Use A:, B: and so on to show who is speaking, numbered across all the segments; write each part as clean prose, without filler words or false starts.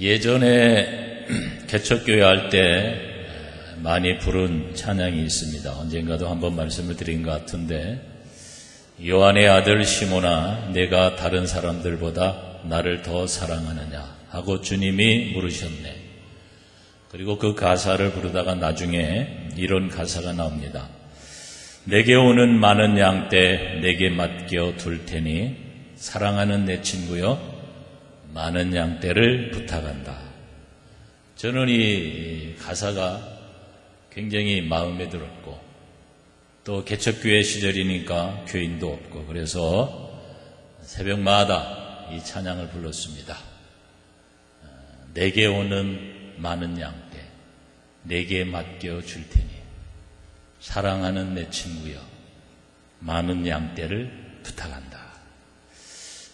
A: 예전에 개척교회 할 때 많이 부른 찬양이 있습니다. 언젠가도 한번 말씀을 드린 것 같은데, 요한의 아들 시몬아, 내가 다른 사람들보다 나를 더 사랑하느냐 하고 주님이 물으셨네. 그리고 그 가사를 부르다가 나중에 이런 가사가 나옵니다. 내게 오는 많은 양 떼 내게 맡겨 둘 테니 사랑하는 내 친구여, 많은 양 떼를 부탁한다. 저는 이 가사가 굉장히 마음에 들었고, 또 개척교회 시절이니까 교인도 없고, 그래서 새벽마다 이 찬양을 불렀습니다. 내게 오는 많은 양 떼 내게 맡겨 줄 테니 사랑하는 내 친구여, 많은 양 떼를 부탁한다.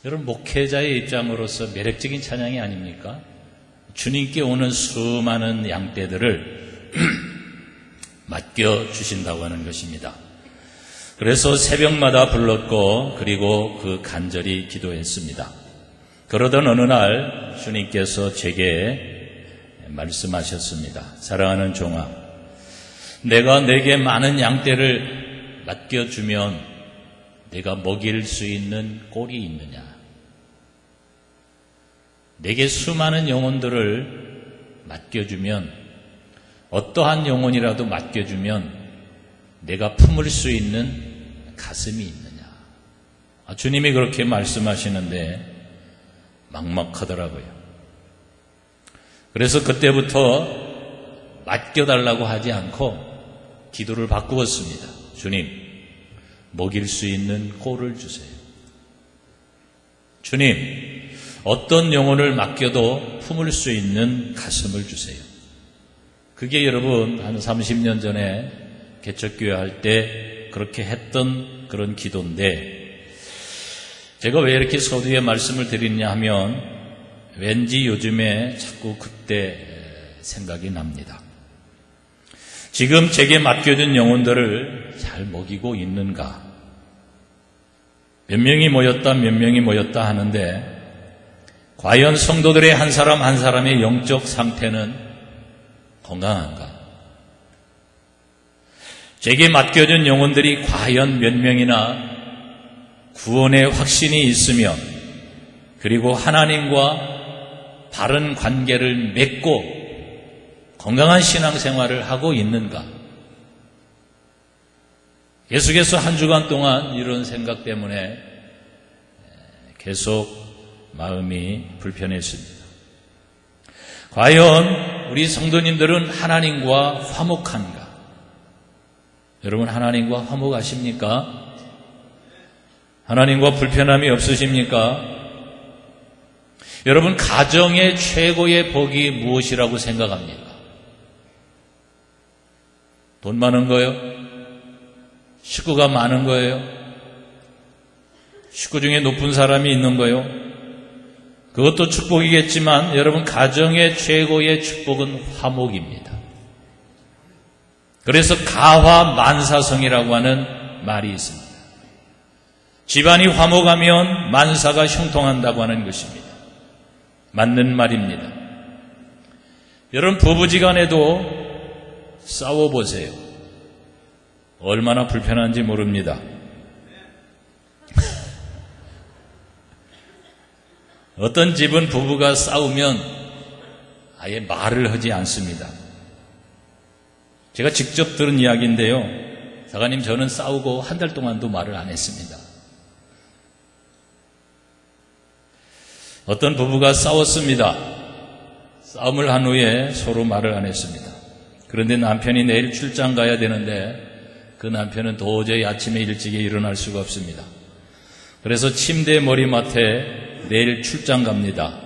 A: 여러분, 목회자의 입장으로서 매력적인 찬양이 아닙니까? 주님께 오는 수많은 양떼들을 맡겨주신다고 하는 것입니다. 그래서 새벽마다 불렀고, 그리고 그 간절히 기도했습니다. 그러던 어느 날 주님께서 제게 말씀하셨습니다. 사랑하는 종아, 내가 내게 많은 양떼를 맡겨주면 내가 먹일 수 있는 꼴이 있느냐? 내게 수많은 영혼들을 맡겨주면, 어떠한 영혼이라도 맡겨주면 내가 품을 수 있는 가슴이 있느냐? 주님이 그렇게 말씀하시는데 막막하더라고요. 그래서 그때부터 맡겨달라고 하지 않고 기도를 바꾸었습니다. 주님, 먹일 수 있는 꼴을 주세요. 주님, 어떤 영혼을 맡겨도 품을 수 있는 가슴을 주세요. 그게 여러분 한 30년 전에 개척교회 할 때 그렇게 했던 그런 기도인데, 제가 왜 이렇게 서두에 말씀을 드리냐 하면 왠지 요즘에 자꾸 그때 생각이 납니다. 지금 제게 맡겨진 영혼들을 잘 먹이고 있는가? 몇 명이 모였다 하는데, 과연 성도들의 한 사람 한 사람의 영적 상태는 건강한가? 제게 맡겨진 영혼들이 과연 몇 명이나 구원의 확신이 있으며, 그리고 하나님과 바른 관계를 맺고 건강한 신앙생활을 하고 있는가? 계속해서 한 주간 동안 이런 생각 때문에 계속 마음이 불편했습니다. 과연 우리 성도님들은 하나님과 화목한가? 여러분, 하나님과 화목하십니까? 하나님과 불편함이 없으십니까? 여러분, 가정의 최고의 복이 무엇이라고 생각합니까? 돈 많은 거요? 식구가 많은 거예요? 식구 중에 높은 사람이 있는 거요? 그것도 축복이겠지만 여러분, 가정의 최고의 축복은 화목입니다. 그래서 가화만사성이라고 하는 말이 있습니다. 집안이 화목하면 만사가 형통한다고 하는 것입니다. 맞는 말입니다. 여러분, 부부지간에도 싸워보세요. 얼마나 불편한지 모릅니다. 어떤 집은 부부가 싸우면 아예 말을 하지 않습니다. 제가 직접 들은 이야기인데요. 사관님, 저는 싸우고 한 달 동안도 말을 안 했습니다. 어떤 부부가 싸웠습니다. 싸움을 한 후에 서로 말을 안 했습니다. 그런데 남편이 내일 출장 가야 되는데 그 남편은 도저히 아침에 일찍이 일어날 수가 없습니다. 그래서 침대 머리맡에 내일 출장 갑니다.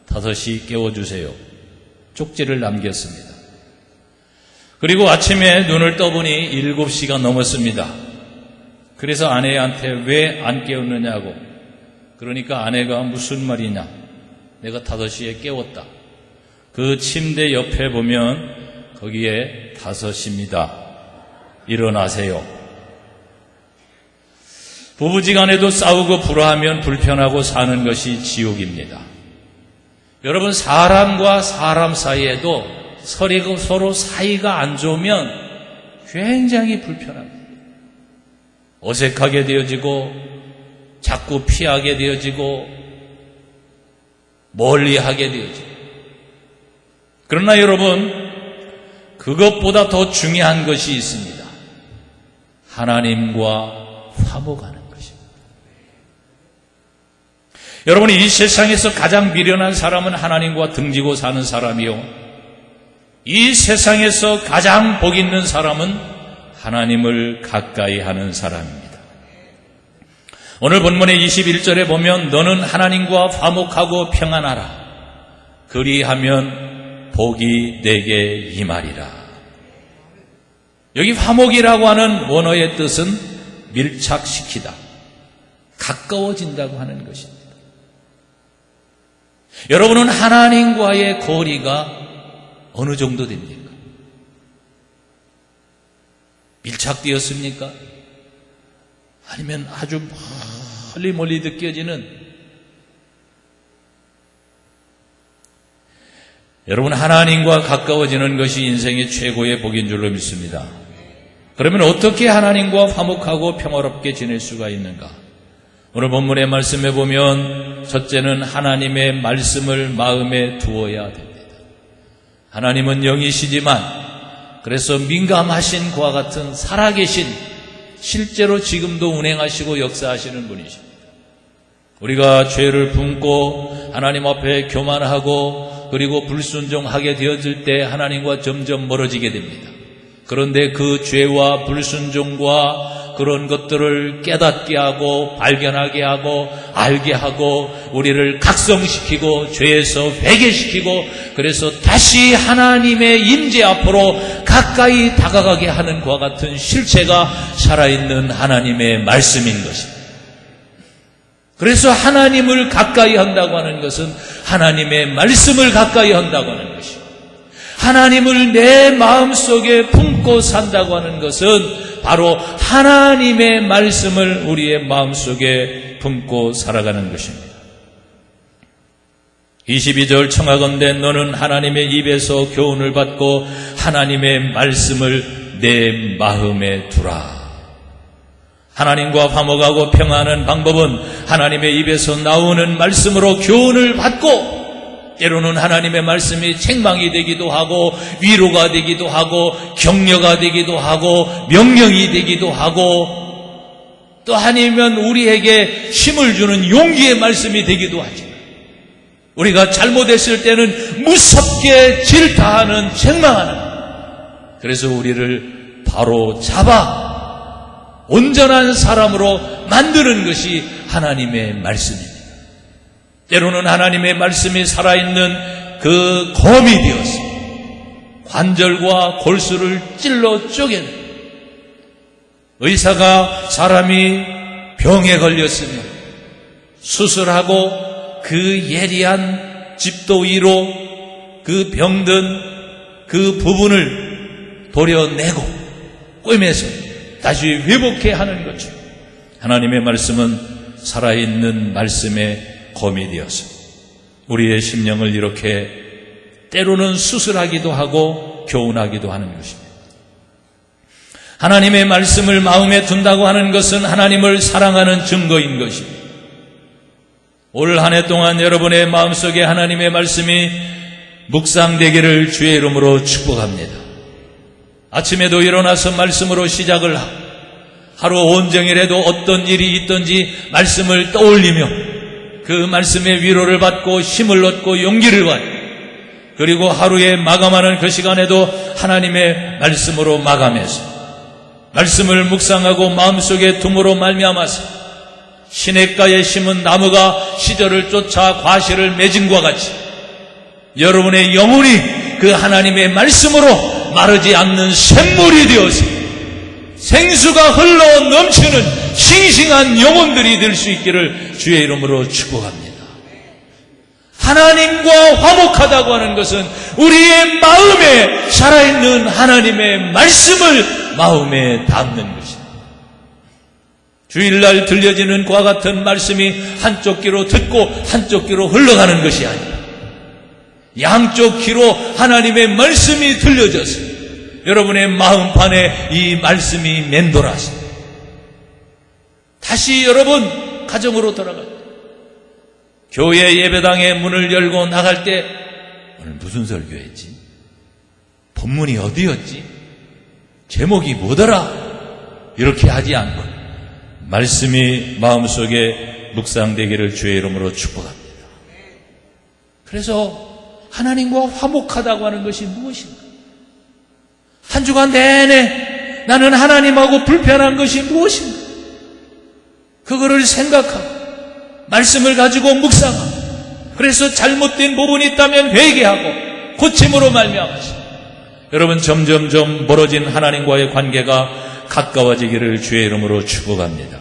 A: 5시 깨워주세요. 쪽지를 남겼습니다. 그리고 아침에 눈을 떠보니 7시가 넘었습니다. 그래서 아내한테 왜 안 깨웠느냐고. 그러니까 아내가 무슨 말이냐. 내가 5시에 깨웠다. 그 침대 옆에 보면 거기에 5시입니다. 일어나세요. 부부지간에도 싸우고 불화하면 불편하고 사는 것이 지옥입니다. 여러분, 사람과 사람 사이에도 서로 사이가 안 좋으면 굉장히 불편합니다. 어색하게 되어지고 자꾸 피하게 되어지고 멀리하게 되어지고. 그러나 여러분, 그것보다 더 중요한 것이 있습니다. 하나님과 화목하는 것입니다. 여러분, 이 세상에서 가장 미련한 사람은 하나님과 등지고 사는 사람이요, 이 세상에서 가장 복 있는 사람은 하나님을 가까이 하는 사람입니다. 오늘 본문의 21절에 보면 너는 하나님과 화목하고 평안하라. 그리하면 복이 내게 임하리라. 여기 화목이라고 하는 원어의 뜻은 밀착시키다, 가까워진다고 하는 것입니다. 여러분은 하나님과의 거리가 어느 정도 됩니까? 밀착되었습니까? 아니면 아주 멀리 느껴지는, 여러분, 하나님과 가까워지는 것이 인생의 최고의 복인 줄로 믿습니다. 그러면 어떻게 하나님과 화목하고 평화롭게 지낼 수가 있는가? 오늘 본문의 말씀에 보면 첫째는 하나님의 말씀을 마음에 두어야 됩니다. 하나님은 영이시지만 그래서 민감하신 그와 같은 살아계신, 실제로 지금도 운행하시고 역사하시는 분이십니다. 우리가 죄를 품고 하나님 앞에 교만하고 그리고 불순종하게 되어질 때 하나님과 점점 멀어지게 됩니다. 그런데 그 죄와 불순종과 그런 것들을 깨닫게 하고 발견하게 하고 알게 하고 우리를 각성시키고 죄에서 회개시키고, 그래서 다시 하나님의 임재 앞으로 가까이 다가가게 하는 그와 같은 실체가 살아있는 하나님의 말씀인 것입니다. 그래서 하나님을 가까이 한다고 하는 것은 하나님의 말씀을 가까이 한다고 하는 것입니다. 하나님을 내 마음속에 품고 산다고 하는 것은 바로 하나님의 말씀을 우리의 마음속에 품고 살아가는 것입니다. 22절 청하건대 너는 하나님의 입에서 교훈을 받고 하나님의 말씀을 내 마음에 두라. 하나님과 화목하고 평안한 방법은 하나님의 입에서 나오는 말씀으로 교훈을 받고, 때로는 하나님의 말씀이 책망이 되기도 하고 위로가 되기도 하고 격려가 되기도 하고 명령이 되기도 하고, 또 아니면 우리에게 힘을 주는 용기의 말씀이 되기도 하죠. 우리가 잘못했을 때는 무섭게 질타하는, 책망하는, 그래서 우리를 바로 잡아 온전한 사람으로 만드는 것이 하나님의 말씀입니다. 때로는 하나님의 말씀이 살아있는 그 검이 되어서 관절과 골수를 찔러 쪼개는, 의사가 사람이 병에 걸렸으면 수술하고 그 예리한 집도의로 그 병든 그 부분을 도려내고 꿰매서 다시 회복해 하는 거죠. 하나님의 말씀은 살아있는 말씀의 검이 되어서 우리의 심령을 이렇게 때로는 수술하기도 하고 교훈하기도 하는 것입니다. 하나님의 말씀을 마음에 둔다고 하는 것은 하나님을 사랑하는 증거인 것입니다. 올 한 해 동안 여러분의 마음속에 하나님의 말씀이 묵상되기를 주의 이름으로 축복합니다. 아침에도 일어나서 말씀으로 시작을 하고 하루 온종일에도 어떤 일이 있든지 말씀을 떠올리며 그 말씀의 위로를 받고 힘을 얻고 용기를 받고, 그리고 하루에 마감하는 그 시간에도 하나님의 말씀으로 마감해서 말씀을 묵상하고 마음속에 둠으로 말미암아서 시냇가에 심은 나무가 시절을 쫓아 과실을 맺은 것 같이 여러분의 영혼이 그 하나님의 말씀으로 마르지 않는 샘물이 되어서 생수가 흘러 넘치는 싱싱한 영혼들이 될 수 있기를 주의 이름으로 축복합니다. 하나님과 화목하다고 하는 것은 우리의 마음에 살아있는 하나님의 말씀을 마음에 담는 것입니다. 주일날 들려지는 그와 같은 말씀이 한쪽 귀로 듣고 한쪽 귀로 흘러가는 것이 아니라 양쪽 귀로 하나님의 말씀이 들려져서 여러분의 마음판에 이 말씀이 맴돌아서 다시 여러분 가정으로 돌아가요. 교회 예배당의 문을 열고 나갈 때 오늘 무슨 설교했지? 본문이 어디였지? 제목이 뭐더라? 이렇게 하지 않고 말씀이 마음속에 묵상되기를 주의 이름으로 축복합니다. 그래서 하나님과 화목하다고 하는 것이 무엇인가? 한 주간 내내 나는 하나님하고 불편한 것이 무엇인가? 그거를 생각하고 말씀을 가지고 묵상하고 그래서 잘못된 부분이 있다면 회개하고 고침으로 말미암아서 여러분 점점점 멀어진 하나님과의 관계가 가까워지기를 주의 이름으로 축복합니다.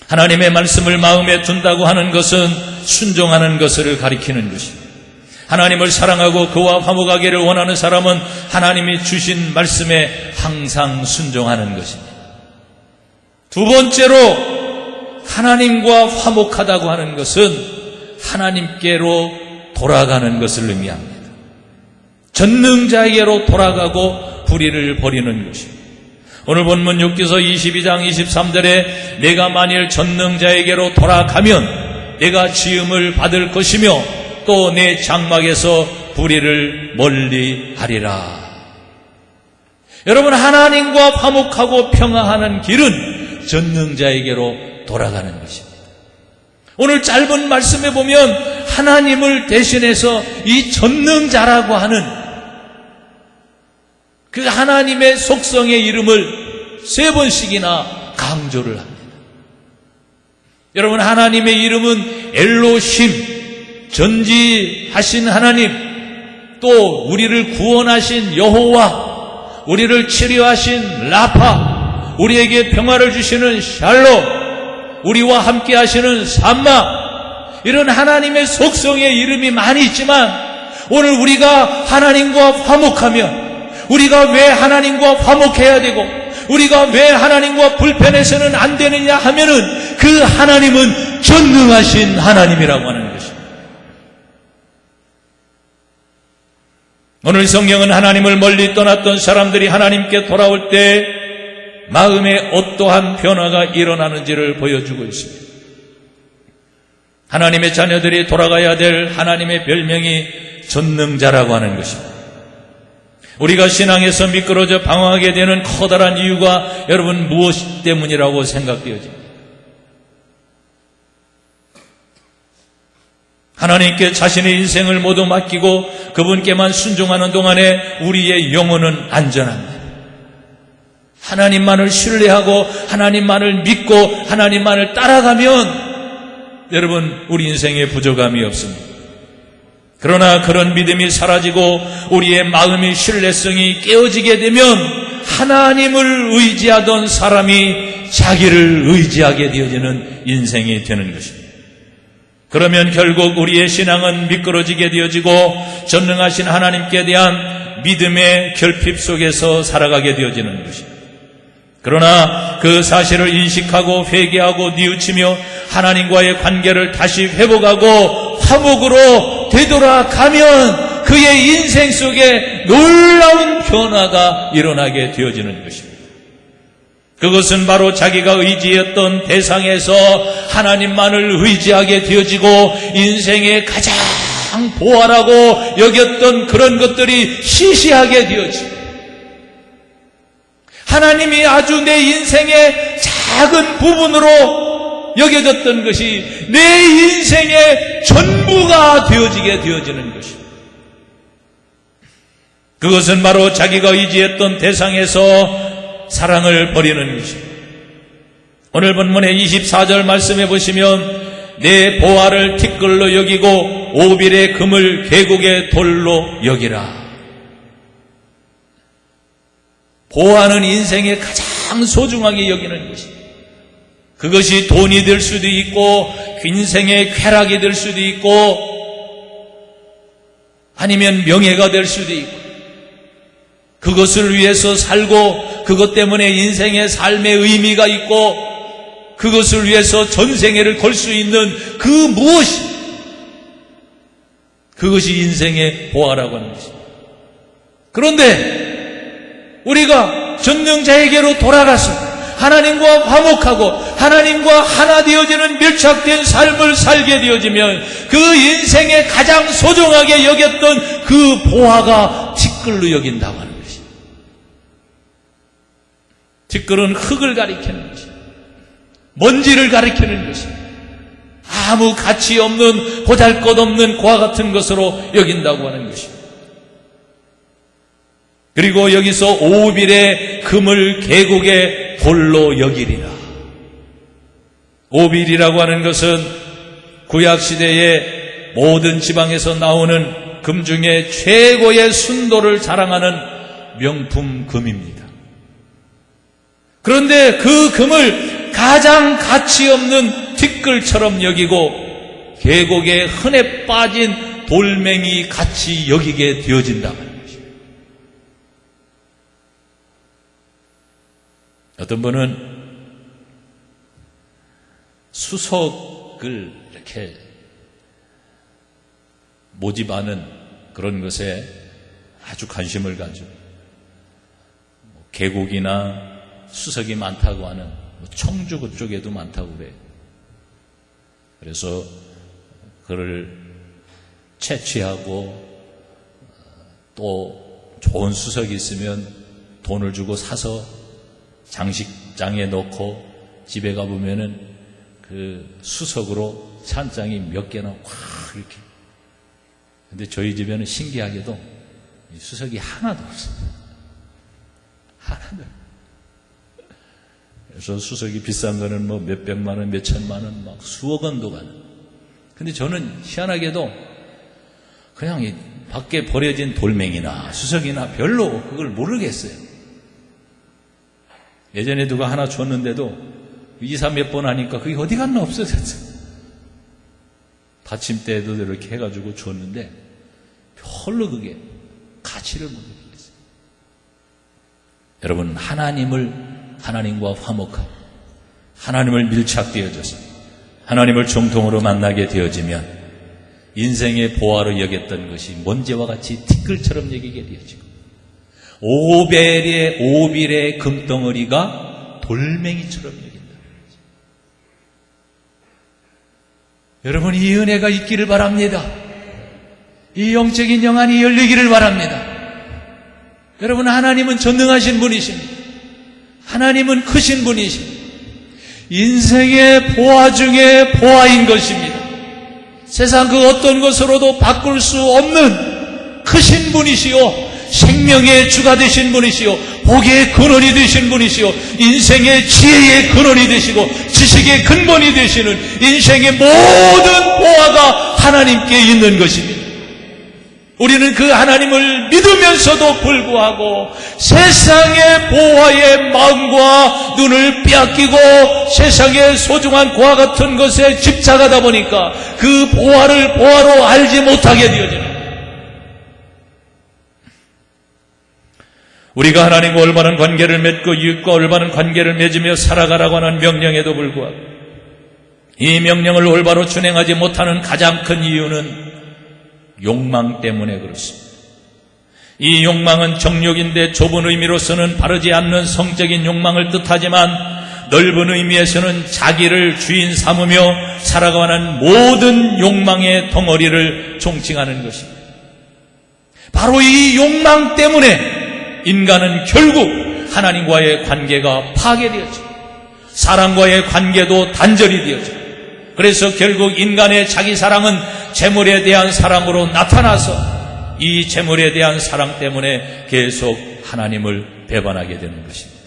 A: 하나님의 말씀을 마음에 둔다고 하는 것은 순종하는 것을 가리키는 것입니다. 하나님을 사랑하고 그와 화목하기를 원하는 사람은 하나님이 주신 말씀에 항상 순종하는 것입니다. 두 번째로 하나님과 화목하다고 하는 것은 하나님께로 돌아가는 것을 의미합니다. 전능자에게로 돌아가고 불의를 버리는 것입니다. 오늘 본문 욥기서 22장 23절에 내가 만일 전능자에게로 돌아가면 내가 지음을 받을 것이며 또 내 장막에서 불의를 멀리하리라. 여러분 하나님과 화목하고 평화하는 길은 전능자에게로 돌아가는 것입니다. 오늘 짧은 말씀에 보면 하나님을 대신해서 이 전능자라고 하는 그 하나님의 속성의 이름을 3번씩이나 강조를 합니다. 여러분 하나님의 이름은 엘로힘, 전지하신 하나님, 또 우리를 구원하신 여호와, 우리를 치료하신 라파, 우리에게 평화를 주시는 샬롬, 우리와 함께 하시는 삼마, 이런 하나님의 속성의 이름이 많이 있지만 오늘 우리가 하나님과 화목하면 우리가 왜 하나님과 화목해야 되고 우리가 왜 하나님과 불편해서는 안 되느냐 하면은 그 하나님은 전능하신 하나님이라고 하는 것입니다. 오늘 성경은 하나님을 멀리 떠났던 사람들이 하나님께 돌아올 때 마음에 어떠한 변화가 일어나는지를 보여주고 있습니다. 하나님의 자녀들이 돌아가야 될 하나님의 별명이 전능자라고 하는 것입니다. 우리가 신앙에서 미끄러져 방황하게 되는 커다란 이유가 여러분 무엇 때문이라고 생각되어집니다. 하나님께 자신의 인생을 모두 맡기고 그분께만 순종하는 동안에 우리의 영혼은 안전합니다. 하나님만을 신뢰하고 하나님만을 믿고 하나님만을 따라가면 여러분 우리 인생에 부족함이 없습니다. 그러나 그런 믿음이 사라지고 우리의 마음의 신뢰성이 깨어지게 되면 하나님을 의지하던 사람이 자기를 의지하게 되어지는 인생이 되는 것입니다. 그러면 결국 우리의 신앙은 미끄러지게 되어지고 전능하신 하나님께 대한 믿음의 결핍 속에서 살아가게 되어지는 것입니다. 그러나 그 사실을 인식하고 회개하고 뉘우치며 하나님과의 관계를 다시 회복하고 화목으로 되돌아가면 그의 인생 속에 놀라운 변화가 일어나게 되어지는 것입니다. 그것은 바로 자기가 의지했던 대상에서 하나님만을 의지하게 되어지고 인생의 가장 보활하고 여겼던 그런 것들이 시시하게 되어지고 하나님이 아주 내 인생의 작은 부분으로 여겨졌던 것이 내 인생의 전부가 되어지게 되어지는 것입니다. 그것은 바로 자기가 의지했던 대상에서 사랑을 버리는 것입니다. 오늘 본문의 24절 말씀해 보시면 내 보화를 티끌로 여기고 오빌의 금을 계곡의 돌로 여기라. 보화는 인생에 가장 소중하게 여기는 것입니다. 그것이 돈이 될 수도 있고 인생의 쾌락이 될 수도 있고 아니면 명예가 될 수도 있고 그것을 위해서 살고 그것 때문에 인생의 삶의 의미가 있고 그것을 위해서 전생애를 걸 수 있는 그 무엇이 그것이 인생의 보화라고 하는 것입니다. 그런데 우리가 전능자에게로 돌아가서 하나님과 화목하고 하나님과 하나 되어지는 밀착된 삶을 살게 되어지면 그 인생에 가장 소중하게 여겼던 그 보화가 티끌로 여긴다고 하는 것입니다. 티끌은 흙을 가리키는 것입니다. 먼지를 가리키는 것입니다. 아무 가치 없는 보잘것없는 고와 같은 것으로 여긴다고 하는 것입니다. 그리고 여기서 오빌의 금을 계곡의 돌로 여기리라. 오빌이라고 하는 것은 구약시대의 모든 지방에서 나오는 금 중에 최고의 순도를 자랑하는 명품 금입니다. 그런데 그 금을 가장 가치 없는 티끌처럼 여기고 계곡에 흔해 빠진 돌멩이 같이 여기게 되어진다고 합니다. 어떤 분은 수석을 이렇게 모집하는 그런 것에 아주 관심을 가지고 계곡이나 수석이 많다고 하는 청주 그쪽에도 많다고 그래요. 그래서 그를 채취하고 또 좋은 수석이 있으면 돈을 주고 사서 장식장에 넣고 집에 가보면은 그 수석으로 찬장이 몇 개나 확 이렇게. 근데 저희 집에는 신기하게도 수석이 하나도 없어요. 하나도. 그래서 수석이 비싼 거는 뭐 몇백만 원, 몇천만 원, 막 수억 원도 가는. 근데 저는 희한하게도 그냥 이 밖에 버려진 돌멩이나 수석이나 별로 그걸 모르겠어요. 예전에 누가 하나 줬는데도 이사 몇 번 하니까 그게 어디 갔나 없어졌어. 받침대에도 이렇게 해가지고 줬는데 별로 그게 가치를 못 느끼겠어요. 여러분, 하나님과 화목하고 하나님을 밀착되어져서 하나님을 정통으로 만나게 되어지면 인생의 보화로 여겼던 것이 먼지와 같이 티끌처럼 여기게 되어지고 오빌의 금덩어리가 돌멩이처럼 여긴다. 여러분, 이 은혜가 있기를 바랍니다. 이 영적인 영안이 열리기를 바랍니다. 여러분, 하나님은 전능하신 분이십니다. 하나님은 크신 분이십니다. 인생의 보화 중에 보화인 것입니다. 세상 그 어떤 것으로도 바꿀 수 없는 크신 분이시요, 생명의 주가 되신 분이시요, 복의 근원이 되신 분이시요, 인생의 지혜의 근원이 되시고 지식의 근본이 되시는 인생의 모든 보화가 하나님께 있는 것입니다. 우리는 그 하나님을 믿으면서도 불구하고 세상의 보화의 마음과 눈을 빼앗기고 세상의 소중한 고와 같은 것에 집착하다 보니까 그 보화를 보화로 알지 못하게 되어지는 거예요. 우리가 하나님과 올바른 관계를 맺고 이웃과 올바른 관계를 맺으며 살아가라고 하는 명령에도 불구하고 이 명령을 올바로 준행하지 못하는 가장 큰 이유는 욕망 때문에 그렇습니다. 이 욕망은 정욕인데 좁은 의미로서는 바르지 않는 성적인 욕망을 뜻하지만 넓은 의미에서는 자기를 주인 삼으며 살아가는 모든 욕망의 덩어리를 총칭하는 것입니다. 바로 이 욕망 때문에 인간은 결국 하나님과의 관계가 파괴되었죠. 사람과의 관계도 단절이 되었죠. 그래서 결국 인간의 자기 사랑은 재물에 대한 사랑으로 나타나서 이 재물에 대한 사랑 때문에 계속 하나님을 배반하게 되는 것입니다.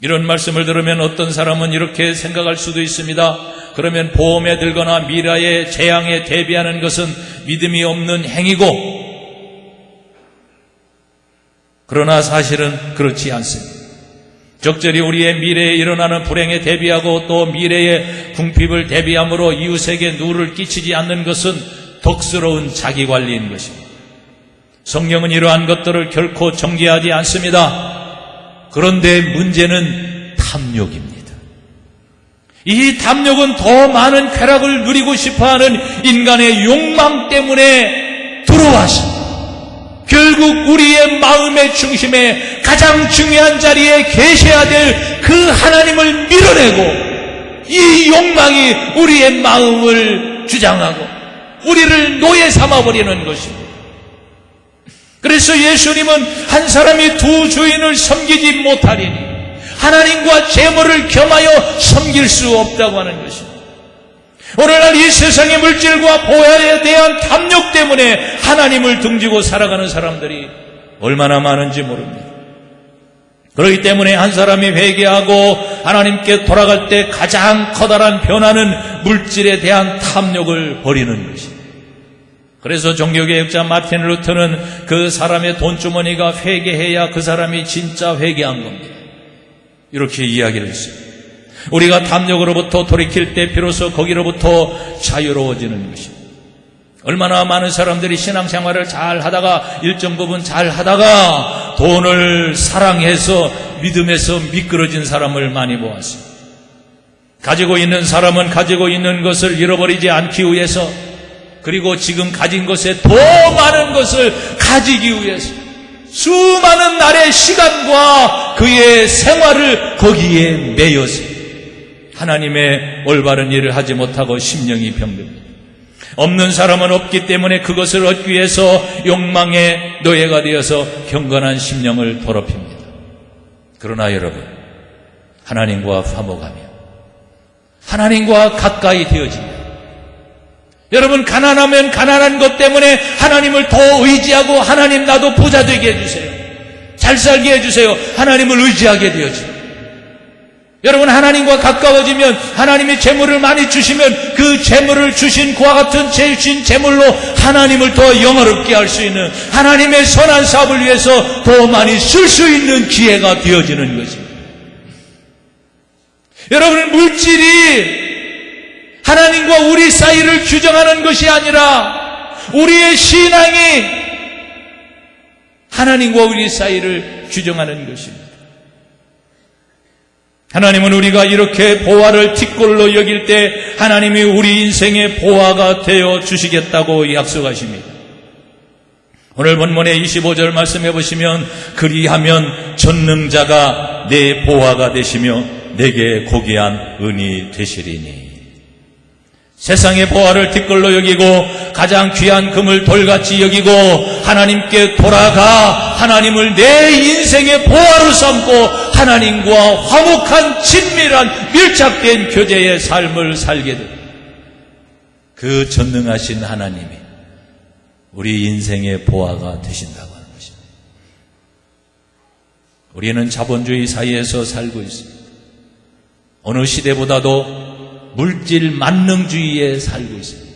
A: 이런 말씀을 들으면 어떤 사람은 이렇게 생각할 수도 있습니다. 그러면 보험에 들거나 미래의 재앙에 대비하는 것은 믿음이 없는 행위고, 그러나 사실은 그렇지 않습니다. 적절히 우리의 미래에 일어나는 불행에 대비하고 또 미래의 궁핍을 대비함으로 이웃에게 누를 끼치지 않는 것은 덕스러운 자기관리인 것입니다. 성령은 이러한 것들을 결코 정죄하지 않습니다. 그런데 문제는 탐욕입니다. 이 탐욕은 더 많은 쾌락을 누리고 싶어하는 인간의 욕망 때문에 들어왔습니다. 결국 우리의 마음의 중심에 가장 중요한 자리에 계셔야 될 그 하나님을 밀어내고 이 욕망이 우리의 마음을 주장하고 우리를 노예 삼아버리는 것입니다. 그래서 예수님은 한 사람이 두 주인을 섬기지 못하리니 하나님과 재물을 겸하여 섬길 수 없다고 하는 것입니다. 오늘날 이 세상의 물질과 보혈에 대한 탐욕 때문에 하나님을 등지고 살아가는 사람들이 얼마나 많은지 모릅니다. 그렇기 때문에 한 사람이 회개하고 하나님께 돌아갈 때 가장 커다란 변화는 물질에 대한 탐욕을 버리는 것입니다. 그래서 종교개혁자 마틴 루터는 그 사람의 돈주머니가 회개해야 그 사람이 진짜 회개한 겁니다. 이렇게 이야기를 했습니다. 우리가 탐욕으로부터 돌이킬 때 비로소 거기로부터 자유로워지는 것입니다. 얼마나 많은 사람들이 신앙생활을 잘 하다가 일정 부분 잘 하다가 돈을 사랑해서 믿음에서 미끄러진 사람을 많이 보았습니다. 가지고 있는 사람은 가지고 있는 것을 잃어버리지 않기 위해서 그리고 지금 가진 것에 더 많은 것을 가지기 위해서 수많은 날의 시간과 그의 생활을 거기에 매여서 하나님의 올바른 일을 하지 못하고 심령이 병듭니다. 없는 사람은 없기 때문에 그것을 얻기 위해서 욕망의 노예가 되어서 경건한 심령을 더럽힙니다. 그러나 여러분, 하나님과 화목하며 하나님과 가까이 되어집니다. 여러분, 가난하면 가난한 것 때문에 하나님을 더 의지하고 하나님 나도 부자 되게 해주세요. 잘 살게 해주세요. 하나님을 의지하게 되어집니다. 여러분, 하나님과 가까워지면 하나님이 재물을 많이 주시면 그 재물을 주신 그와 같은 주신 재물로 하나님을 더 영화롭게 할 수 있는 하나님의 선한 사업을 위해서 더 많이 쓸 수 있는 기회가 되어지는 것입니다. 여러분, 물질이 하나님과 우리 사이를 규정하는 것이 아니라 우리의 신앙이 하나님과 우리 사이를 규정하는 것입니다. 하나님은 우리가 이렇게 보화를 틱골로 여길 때 하나님이 우리 인생의 보화가 되어 주시겠다고 약속하십니다. 오늘 본문의 25절 말씀해 보시면 그리하면 전능자가 내 보화가 되시며 내게 고귀한 은이 되시리니. 세상의 보화를 뒷걸로 여기고 가장 귀한 금을 돌같이 여기고 하나님께 돌아가 하나님을 내 인생의 보화로 삼고 하나님과 화목한 친밀한 밀착된 교제의 삶을 살게 됩니다. 그 전능하신 하나님이 우리 인생의 보화가 되신다고 하는 것입니다. 우리는 자본주의 사회에서 살고 있습니다. 어느 시대보다도 물질 만능주의에 살고 있습니다.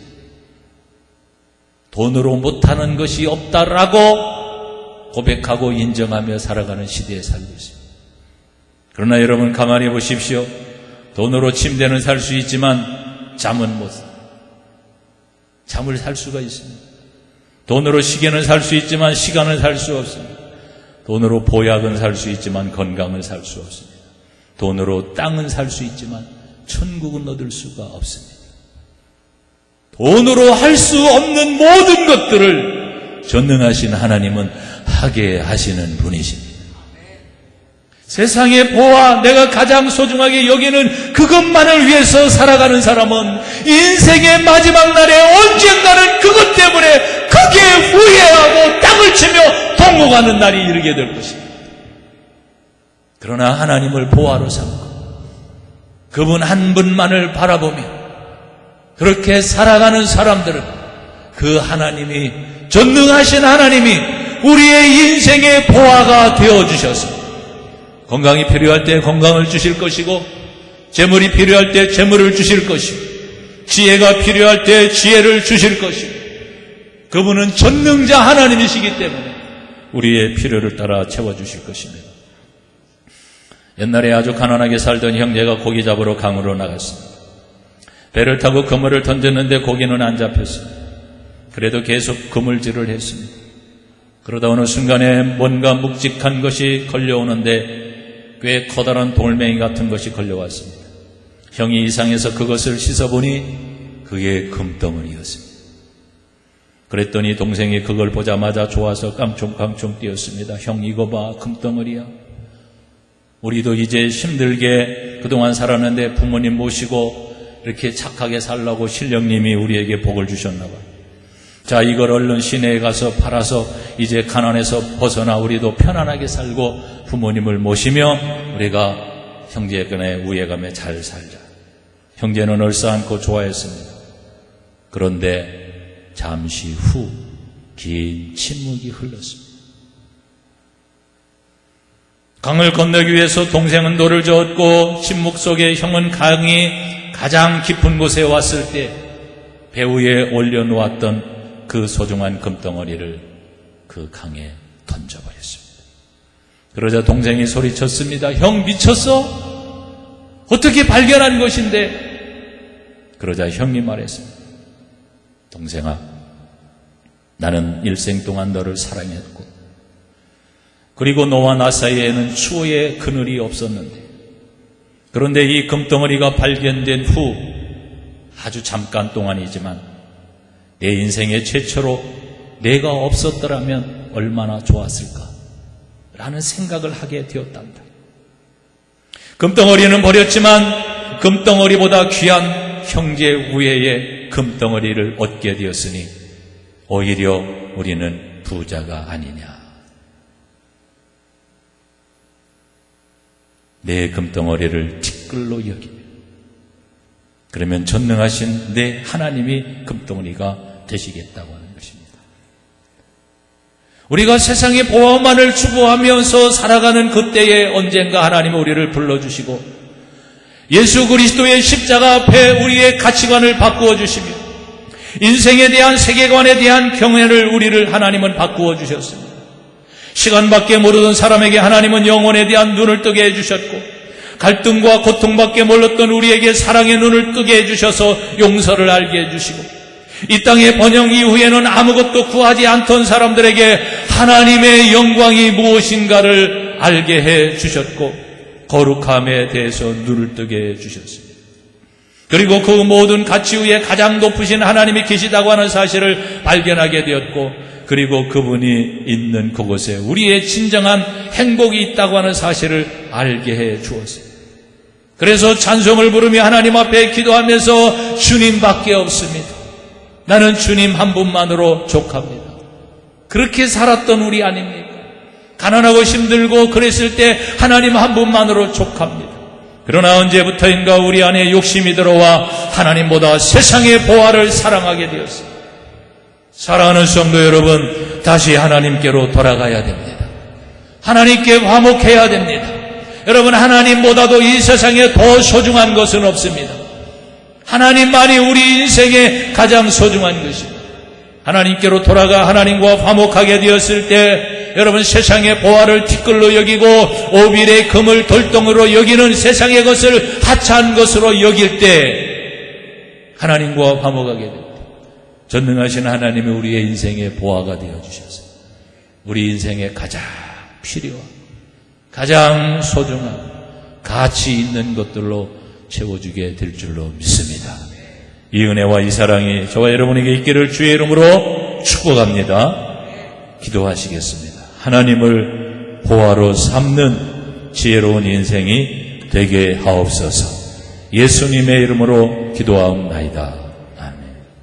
A: 돈으로 못하는 것이 없다라고 고백하고 인정하며 살아가는 시대에 살고 있습니다. 그러나 여러분 가만히 보십시오. 돈으로 침대는 살 수 있지만 잠은 못 삽니다. 잠을 살 수가 있습니다. 돈으로 시계는 살 수 있지만 시간은 살 수 없습니다. 돈으로 보약은 살 수 있지만 건강은 살 수 없습니다. 돈으로 땅은 살 수 있지만 천국은 얻을 수가 없습니다. 돈으로 할 수 없는 모든 것들을 전능하신 하나님은 하게 하시는 분이십니다. 세상의 보화, 내가 가장 소중하게 여기는 그것만을 위해서 살아가는 사람은 인생의 마지막 날에 언젠가는 그것 때문에 크게 후회하고 땅을 치며 통곡하는 날이 이르게 될 것입니다. 그러나 하나님을 보화로 삼고 그분 한 분만을 바라보며 그렇게 살아가는 사람들은 그 하나님이, 전능하신 하나님이 우리의 인생의 보화가 되어주셔서 건강이 필요할 때 건강을 주실 것이고 재물이 필요할 때 재물을 주실 것이고 지혜가 필요할 때 지혜를 주실 것이고 그분은 전능자 하나님이시기 때문에 우리의 필요를 따라 채워주실 것입니다. 옛날에 아주 가난하게 살던 형제가 고기 잡으러 강으로 나갔습니다. 배를 타고 그물을 던졌는데 고기는 안 잡혔습니다. 그래도 계속 그물질을 했습니다. 그러다 어느 순간에 뭔가 묵직한 것이 걸려오는데 꽤 커다란 돌멩이 같은 것이 걸려왔습니다. 형이 이상해서 그것을 씻어보니 그게 금덩어리였습니다. 그랬더니 동생이 그걸 보자마자 좋아서 깡총깡총 뛰었습니다. 형 이거 봐, 금덩어리야. 우리도 이제 힘들게 그동안 살았는데 부모님 모시고 이렇게 착하게 살라고 신령님이 우리에게 복을 주셨나 봐요. 자, 이걸 얼른 시내에 가서 팔아서 이제 가난에서 벗어나 우리도 편안하게 살고 부모님을 모시며 우리가 형제간의 우애감에 잘 살자. 형제는 얼싸안고 좋아했습니다. 그런데 잠시 후 긴 침묵이 흘렀습니다. 강을 건너기 위해서 동생은 돌을 저었고 침묵 속에 형은 강이 가장 깊은 곳에 왔을 때 배 위에 올려놓았던 그 소중한 금덩어리를 그 강에 던져버렸습니다. 그러자 동생이 소리쳤습니다. 형 미쳤어? 어떻게 발견한 것인데? 그러자 형이 말했습니다. 동생아, 나는 일생 동안 너를 사랑했고 그리고 너와 나 사이에는 추억의 그늘이 없었는데 그런데 이 금덩어리가 발견된 후 아주 잠깐 동안이지만 내 인생의 최초로 내가 없었더라면 얼마나 좋았을까 라는 생각을 하게 되었답니다. 금덩어리는 버렸지만 금덩어리보다 귀한 형제 우애의 금덩어리를 얻게 되었으니 오히려 우리는 부자가 아니냐. 내 금덩어리를 티끌로 여기며 그러면 전능하신 내 하나님이 금덩어리가 되시겠다고 하는 것입니다. 우리가 세상의 보화만을 추구하면서 살아가는 그때에 언젠가 하나님은 우리를 불러주시고 예수 그리스도의 십자가 앞에 우리의 가치관을 바꾸어 주시며 인생에 대한 세계관에 대한 경애를 우리를 하나님은 바꾸어 주셨습니다. 시간밖에 모르던 사람에게 하나님은 영혼에 대한 눈을 뜨게 해주셨고 갈등과 고통밖에 몰랐던 우리에게 사랑의 눈을 뜨게 해주셔서 용서를 알게 해주시고 이 땅의 번영 이후에는 아무것도 구하지 않던 사람들에게 하나님의 영광이 무엇인가를 알게 해주셨고 거룩함에 대해서 눈을 뜨게 해주셨습니다. 그리고 그 모든 가치 위에 가장 높으신 하나님이 계시다고 하는 사실을 발견하게 되었고 그리고 그분이 있는 그곳에 우리의 진정한 행복이 있다고 하는 사실을 알게 해 주었어요. 그래서 찬송을 부르며 하나님 앞에 기도하면서 주님밖에 없습니다. 나는 주님 한 분만으로 족합니다. 그렇게 살았던 우리 아닙니까? 가난하고 힘들고 그랬을 때 하나님 한 분만으로 족합니다. 그러나 언제부터인가 우리 안에 욕심이 들어와 하나님보다 세상의 보화를 사랑하게 되었습니다. 사랑하는 성도 여러분, 다시 하나님께로 돌아가야 됩니다. 하나님께 화목해야 됩니다. 여러분, 하나님보다도 이 세상에 더 소중한 것은 없습니다. 하나님만이 우리 인생에 가장 소중한 것입니다. 하나님께로 돌아가 하나님과 화목하게 되었을 때 여러분, 세상의 보화를 티끌로 여기고 오빌의 금을 돌덩으로 여기는 세상의 것을 하찮은 것으로 여길 때 하나님과 화목하게 됩니다. 전능하신 하나님이 우리의 인생의 보화가 되어주셔서 우리 인생의 가장 필요한 가장 소중한 가치 있는 것들로 채워주게 될 줄로 믿습니다. 이 은혜와 이 사랑이 저와 여러분에게 있기를 주의 이름으로 축복합니다. 기도하시겠습니다. 하나님을 보화로 삼는 지혜로운 인생이 되게 하옵소서. 예수님의 이름으로 기도하옵나이다.